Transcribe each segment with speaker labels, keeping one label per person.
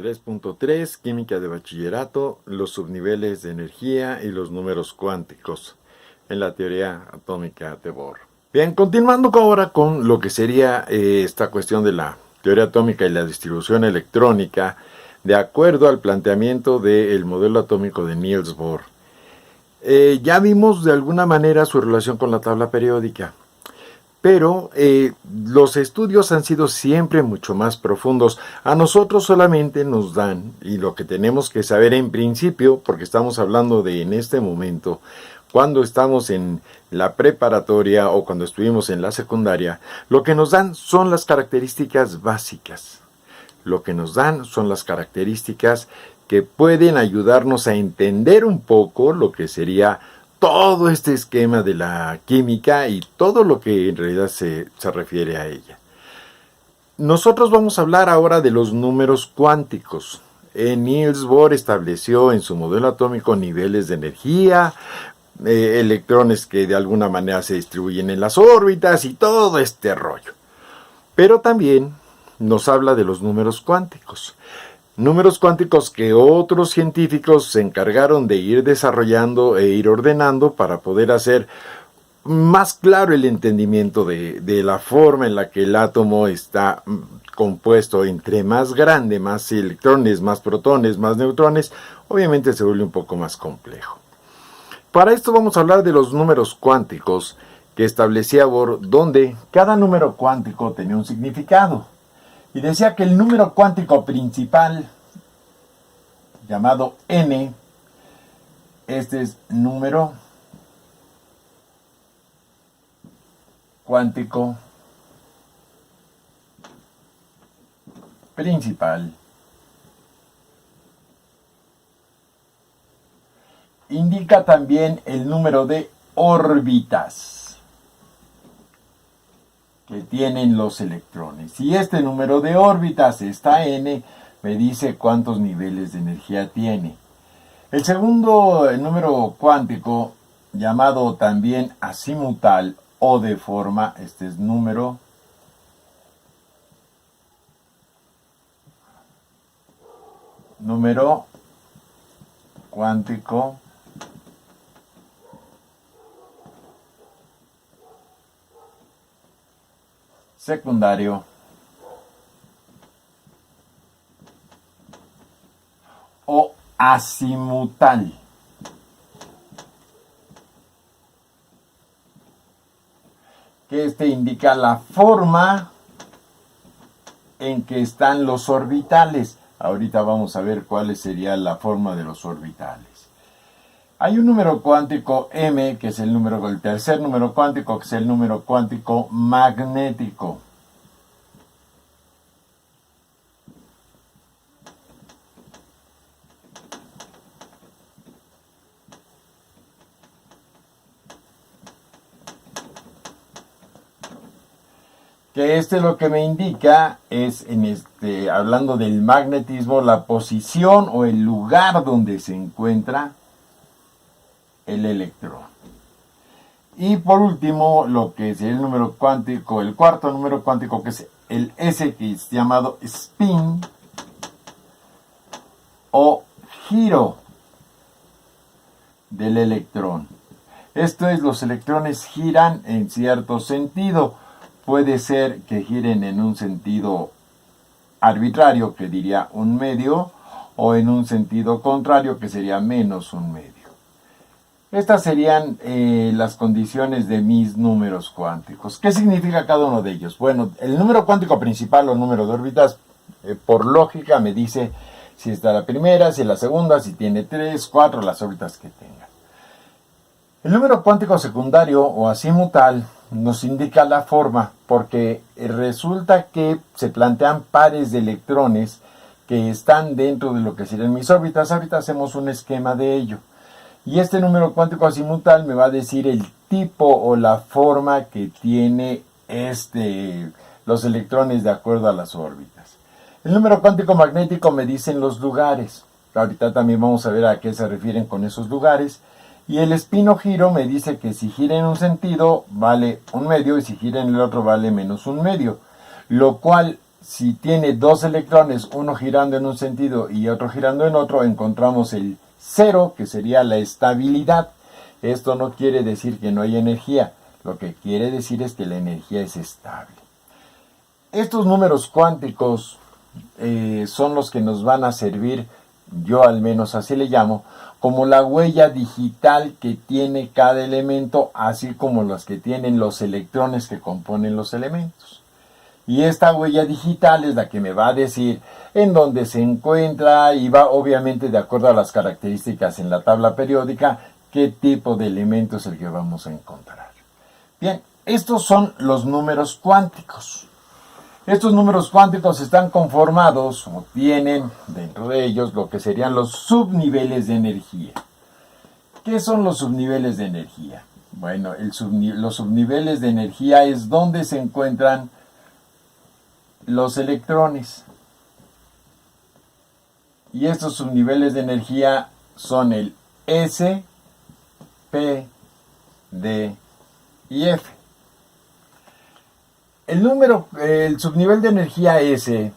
Speaker 1: 3.3, Química de Bachillerato, los subniveles de energía y los números cuánticos en la teoría atómica de Bohr. Bien, continuando ahora con lo que sería esta cuestión de la teoría atómica y la distribución electrónica, de acuerdo al planteamiento del modelo atómico de Niels Bohr. Ya vimos de alguna manera su relación con la tabla periódica. Pero los estudios han sido siempre mucho más profundos. A nosotros solamente nos dan, y lo que tenemos que saber en principio, porque estamos hablando de en este momento, cuando estamos en la preparatoria o cuando estuvimos en la secundaria, lo que nos dan son las características básicas. Lo que nos dan son las características que pueden ayudarnos a entender un poco lo que sería todo este esquema de la química y todo lo que en realidad se refiere a ella. Nosotros vamos a hablar ahora de los números cuánticos. Niels Bohr estableció en su modelo atómico niveles de energía, electrones que de alguna manera se distribuyen en las órbitas y todo este rollo. Pero también nos habla de los números cuánticos. Números cuánticos que otros científicos se encargaron de ir desarrollando e ir ordenando para poder hacer más claro el entendimiento de la forma en la que el átomo está compuesto. Entre más grande, más electrones, más protones, más neutrones, obviamente se vuelve un poco más complejo. Para esto vamos a hablar de los números cuánticos que establecía Bohr, donde cada número cuántico tenía un significado. Y decía que el número cuántico principal, llamado n, este es número cuántico principal, indica también el número de órbitas que tienen los electrones. Y este número de órbitas, esta n, me dice cuántos niveles de energía tiene. El segundo número cuántico, llamado también azimutal o de forma, este es número cuántico secundario o azimutal. Que este indica la forma en que están los orbitales. Ahorita vamos a ver cuál sería la forma de los orbitales. Hay un número cuántico m, que es el tercer número cuántico, que es el número cuántico magnético. Que lo que me indica es, hablando del magnetismo, la posición o el lugar donde se encuentra el electrón. Y por último, lo que es el número cuántico, el cuarto número cuántico, que es el S, que es llamado spin o giro del electrón. Esto es, los electrones giran en cierto sentido. Puede ser que giren en un sentido arbitrario, que diría un medio, o en un sentido contrario, que sería menos un medio. Estas serían las condiciones de mis números cuánticos. ¿Qué significa cada uno de ellos? Bueno, el número cuántico principal o número de órbitas, por lógica, me dice si está la primera, si la segunda, si tiene 3, 4, las órbitas que tenga. El número cuántico secundario o azimutal nos indica la forma, porque resulta que se plantean pares de electrones que están dentro de lo que serían mis órbitas. Ahorita hacemos un esquema de ello. Y este número cuántico azimutal me va a decir el tipo o la forma que tiene los electrones de acuerdo a las órbitas. El número cuántico magnético me dicen los lugares. Ahorita también vamos a ver a qué se refieren con esos lugares. Y el spin o giro me dice que si gira en un sentido vale un medio y si gira en el otro vale menos un medio. Lo cual si tiene dos electrones, uno girando en un sentido y otro girando en otro, encontramos el cero, que sería la estabilidad. Esto no quiere decir que no hay energía, lo que quiere decir es que la energía es estable. Estos números cuánticos son los que nos van a servir, yo al menos así le llamo, como la huella digital que tiene cada elemento, así como las que tienen los electrones que componen los elementos. Y esta huella digital es la que me va a decir en dónde se encuentra y va obviamente de acuerdo a las características en la tabla periódica, qué tipo de elemento es el que vamos a encontrar. Bien, estos son los números cuánticos. Estos números cuánticos están conformados o tienen dentro de ellos lo que serían los subniveles de energía. ¿Qué son los subniveles de energía? Bueno, los subniveles de energía es donde se encuentran los electrones. Y estos subniveles de energía son el S, P, D y F. El subnivel de energía S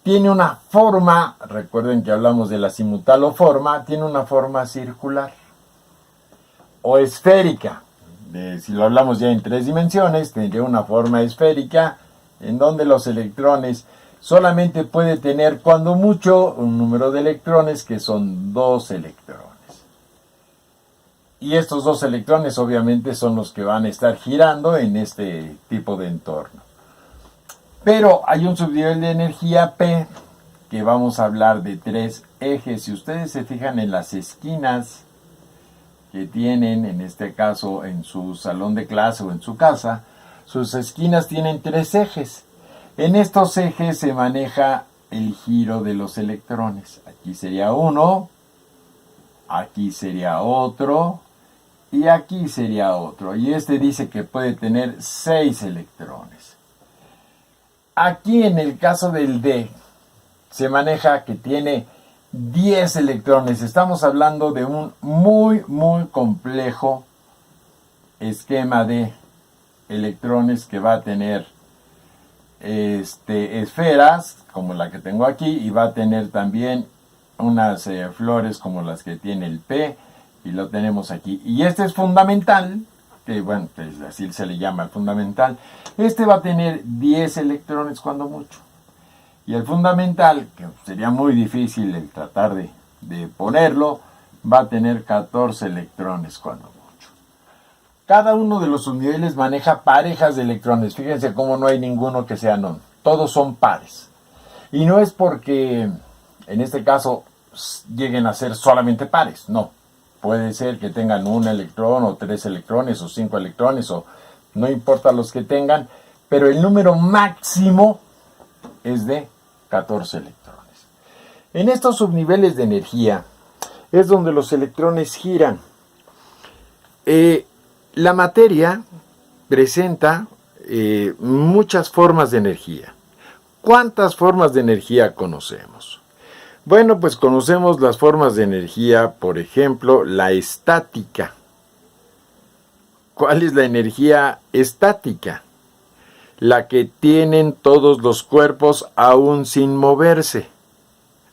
Speaker 1: tiene una forma, recuerden que hablamos de la simutaloforma, tiene una forma circular o esférica. Si lo hablamos ya en 3 dimensiones, tendría una forma esférica en donde los electrones solamente puede tener cuando mucho un número de electrones que son 2 electrones. Y estos 2 electrones obviamente son los que van a estar girando en este tipo de entorno. Pero hay un subnivel de energía P, que vamos a hablar de 3 ejes. Si ustedes se fijan en las esquinas que tienen, en este caso en su salón de clase o en su casa, sus esquinas tienen 3 ejes. En estos ejes se maneja el giro de los electrones. Aquí sería uno, aquí sería otro, y aquí sería otro. Y este dice que puede tener 6 electrones. Aquí en el caso del D, se maneja que tiene 10 electrones. Estamos hablando de un muy complejo esquema de electrones que va a tener esferas, como la que tengo aquí, y va a tener también unas flores como las que tiene el P, y lo tenemos aquí. Y este es fundamental, que bueno, pues así se le llama el fundamental. Este va a tener 10 electrones cuando mucho. Y el fundamental, que sería muy difícil el tratar de ponerlo, va a tener 14 electrones cuando mucho. Cada uno de los subniveles maneja parejas de electrones. Fíjense cómo no hay ninguno que sea non. Todos son pares. Y no es porque en este caso lleguen a ser solamente pares, no. Puede ser que tengan 1 electrón o 3 electrones o 5 electrones o no importa los que tengan, pero el número máximo es de 14 electrones. En estos subniveles de energía es donde los electrones giran. La materia presenta muchas formas de energía. ¿Cuántas formas de energía conocemos? Bueno, pues conocemos las formas de energía, por ejemplo, la estática. ¿Cuál es la energía estática? La que tienen todos los cuerpos aún sin moverse,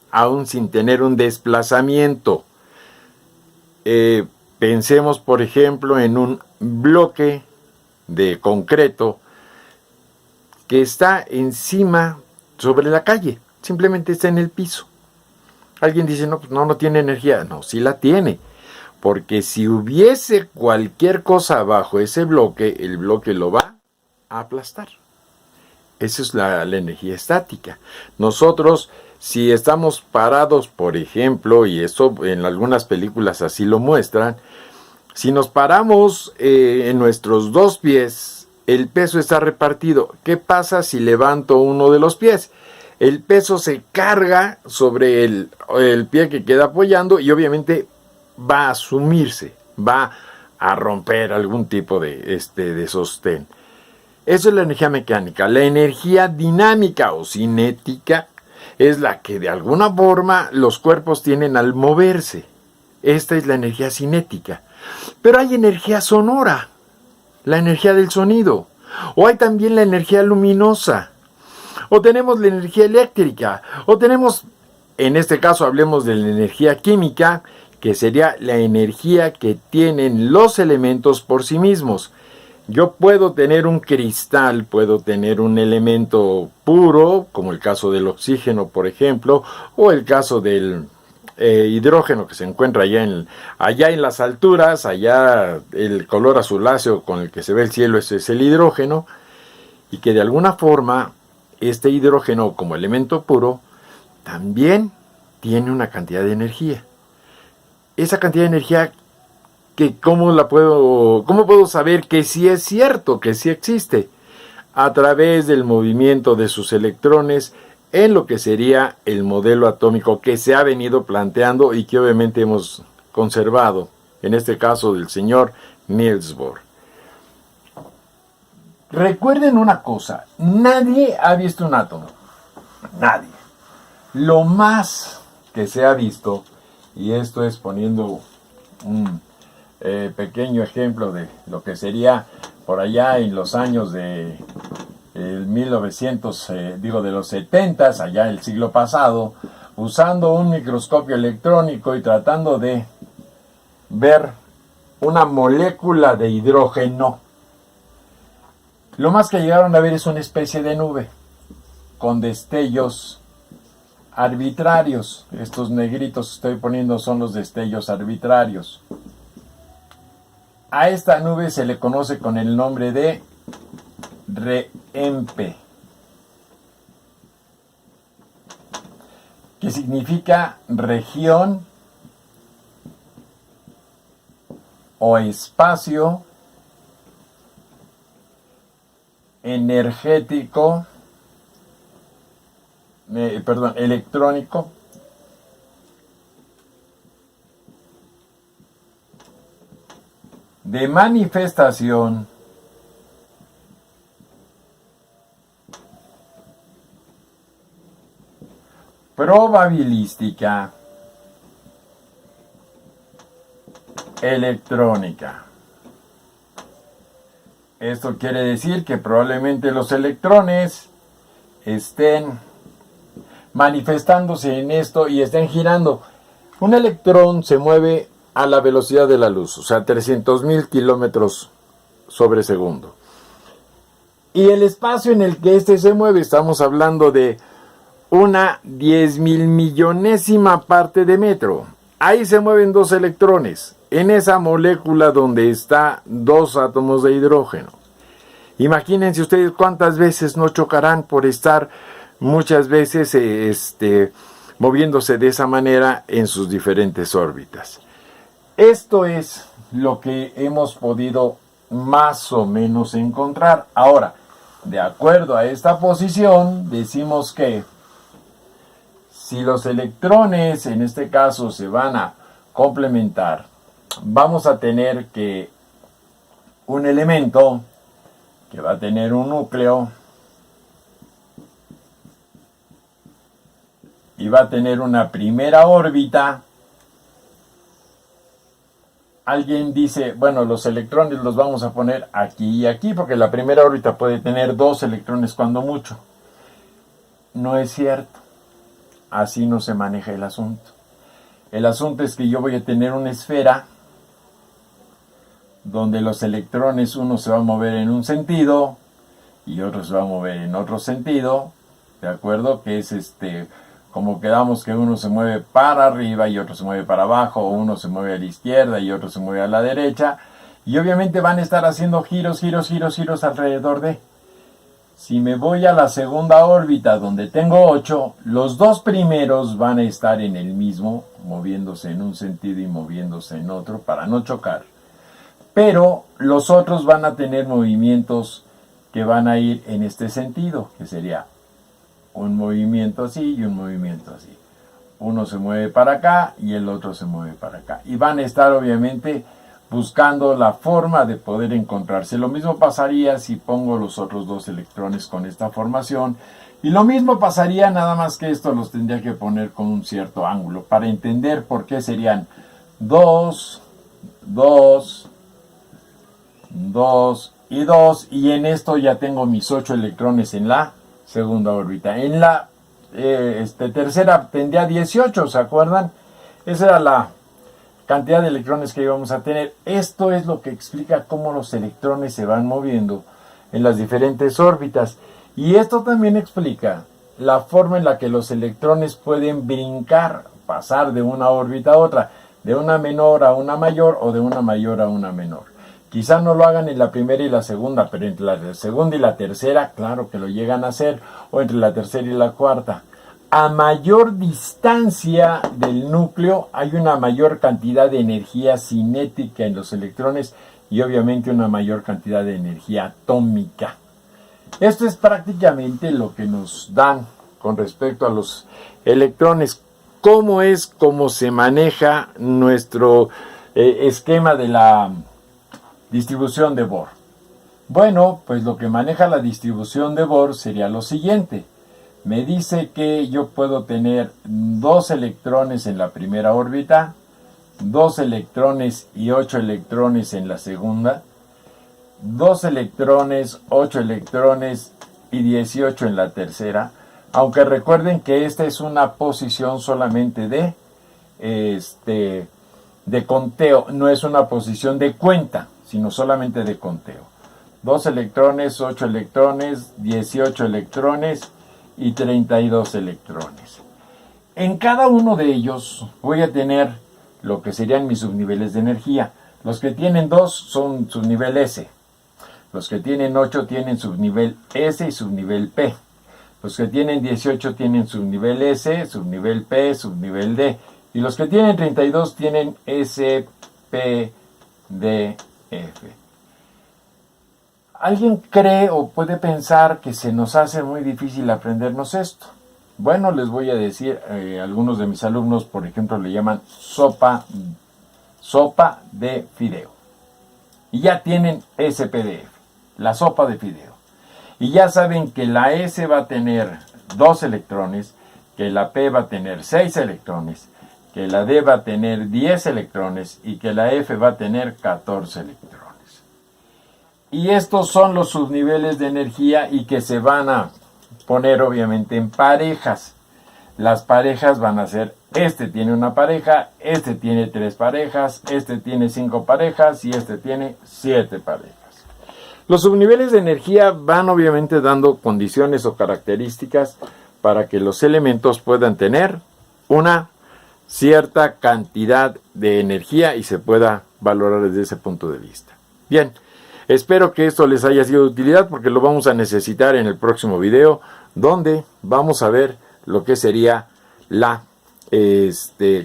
Speaker 1: aún sin tener un desplazamiento. Pensemos, por ejemplo, en un bloque de concreto que está encima, sobre la calle, simplemente está en el piso. Alguien dice, no, pues no tiene energía. No, sí la tiene. Porque si hubiese cualquier cosa bajo ese bloque, el bloque lo va a aplastar. Esa es la energía estática. Nosotros, si estamos parados, por ejemplo, y eso en algunas películas así lo muestran, si nos paramos en nuestros 2 pies, el peso está repartido. ¿Qué pasa si levanto uno de los pies? El peso se carga sobre el pie que queda apoyando y obviamente va a sumirse, va a romper algún tipo de sostén. Eso es la energía mecánica. La energía dinámica o cinética es la que de alguna forma los cuerpos tienen al moverse. Esta es la energía cinética. Pero hay energía sonora, la energía del sonido. O hay también la energía luminosa. o tenemos la energía eléctrica, o tenemos, en este caso hablemos de la energía química, que sería la energía que tienen los elementos por sí mismos. Yo puedo tener un cristal, puedo tener un elemento puro, como el caso del oxígeno, por ejemplo, o el caso del hidrógeno que se encuentra allá en las alturas, allá el color azuláceo con el que se ve el cielo, ese es el hidrógeno, y que de alguna forma este hidrógeno como elemento puro también tiene una cantidad de energía. Esa cantidad de energía que cómo puedo saber que sí es cierto, que sí existe, a través del movimiento de sus electrones en lo que sería el modelo atómico que se ha venido planteando y que obviamente hemos conservado, en este caso del señor Niels Bohr. Recuerden una cosa, nadie ha visto un átomo, nadie. Lo más que se ha visto, y esto es poniendo un pequeño ejemplo de lo que sería por allá en los años de 1900, de los 70s, allá el siglo pasado, usando un microscopio electrónico y tratando de ver una molécula de hidrógeno. Lo más que llegaron a ver es una especie de nube con destellos arbitrarios. Estos negritos que estoy poniendo son los destellos arbitrarios. A esta nube se le conoce con el nombre de REMP, que significa región o espacio energético, electrónico, de manifestación probabilística electrónica. Esto quiere decir que probablemente los electrones estén manifestándose en esto y estén girando. Un electrón se mueve a la velocidad de la luz, o sea, 300,000 kilómetros sobre segundo. Y el espacio en el que éste se mueve, estamos hablando de una 10,000 millonésima parte de metro. Ahí se mueven dos electrones, en esa molécula donde está dos átomos de hidrógeno. Imagínense ustedes cuántas veces no chocarán por estar muchas veces moviéndose de esa manera en sus diferentes órbitas. Esto es lo que hemos podido más o menos encontrar. Ahora, de acuerdo a esta posición, decimos que si los electrones, en este caso, se van a complementar, vamos a tener que un elemento que va a tener un núcleo y va a tener una primera órbita. Alguien dice, bueno, los electrones los vamos a poner aquí y aquí, porque la primera órbita puede tener dos electrones cuando mucho. No es cierto. Así no se maneja el asunto. El asunto es que yo voy a tener una esfera donde los electrones, uno se va a mover en un sentido y otro se va a mover en otro sentido, ¿de acuerdo? Que es como quedamos que uno se mueve para arriba y otro se mueve para abajo, o uno se mueve a la izquierda y otro se mueve a la derecha, y obviamente van a estar haciendo giros alrededor de. Si me voy a la segunda órbita donde tengo 8, los dos primeros van a estar en el mismo, moviéndose en un sentido y moviéndose en otro para no chocar. Pero los otros van a tener movimientos que van a ir en este sentido, que sería un movimiento así y un movimiento así. Uno se mueve para acá y el otro se mueve para acá. Y van a estar obviamente buscando la forma de poder encontrarse. Lo mismo pasaría si pongo los otros dos electrones con esta formación. Y lo mismo pasaría, nada más que esto los tendría que poner con un cierto ángulo para entender por qué serían 2, 2, 2 y 2. Y en esto ya tengo mis 8 electrones en la segunda órbita. En la tercera tendría 18, ¿se acuerdan? Esa era la cantidad de electrones que íbamos a tener. Esto es lo que explica cómo los electrones se van moviendo en las diferentes órbitas. Y esto también explica la forma en la que los electrones pueden brincar, pasar de una órbita a otra, de una menor a una mayor o de una mayor a una menor. Quizá no lo hagan en la primera y la segunda, pero entre la segunda y la tercera, claro que lo llegan a hacer, o entre la tercera y la cuarta. A mayor distancia del núcleo hay una mayor cantidad de energía cinética en los electrones y obviamente una mayor cantidad de energía atómica. Esto es prácticamente lo que nos dan con respecto a los electrones. ¿Cómo se maneja nuestro esquema de la distribución de Bohr? Bueno, pues lo que maneja la distribución de Bohr sería lo siguiente. Me dice que yo puedo tener 2 electrones en la primera órbita, 2 electrones y 8 electrones en la segunda, 2 electrones, 8 electrones y 18 en la tercera, aunque recuerden que esta es una posición solamente de conteo, no es una posición de cuenta, sino solamente de conteo. 2 electrones, 8 electrones, 18 electrones y 32 electrones. En cada uno de ellos voy a tener lo que serían mis subniveles de energía. Los que tienen 2 son subnivel S. Los que tienen 8 tienen subnivel S y subnivel P. Los que tienen 18 tienen subnivel S, subnivel P, subnivel D. Y los que tienen 32 tienen S, P, D, F. ¿Alguien cree o puede pensar que se nos hace muy difícil aprendernos esto? Bueno, les voy a decir, algunos de mis alumnos, por ejemplo, le llaman sopa de fideo. Y ya tienen SPDF, la sopa de fideo. Y ya saben que la S va a tener 2 electrones, que la P va a tener 6 electrones, que la D va a tener 10 electrones y que la F va a tener 14 electrones. Y estos son los subniveles de energía y que se van a poner obviamente en parejas. Las parejas van a ser, este tiene una pareja, este tiene 3 parejas, este tiene 5 parejas y este tiene 7 parejas. Los subniveles de energía van obviamente dando condiciones o características para que los elementos puedan tener una cierta cantidad de energía y se pueda valorar desde ese punto de vista. Bien. Espero que esto les haya sido de utilidad porque lo vamos a necesitar en el próximo video, donde vamos a ver lo que sería la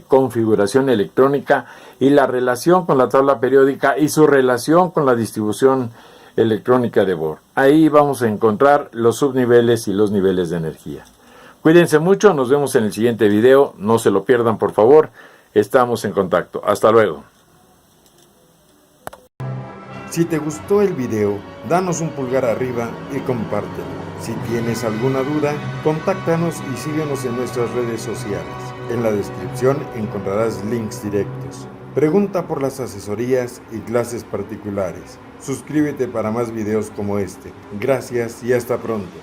Speaker 1: configuración electrónica y la relación con la tabla periódica y su relación con la distribución electrónica de Bohr. Ahí vamos a encontrar los subniveles y los niveles de energía. Cuídense mucho, nos vemos en el siguiente video, no se lo pierdan por favor, estamos en contacto. Hasta luego.
Speaker 2: Si te gustó el video, danos un pulgar arriba y compártelo. Si tienes alguna duda, contáctanos y síguenos en nuestras redes sociales. En la descripción encontrarás links directos. Pregunta por las asesorías y clases particulares. Suscríbete para más videos como este. Gracias y hasta pronto.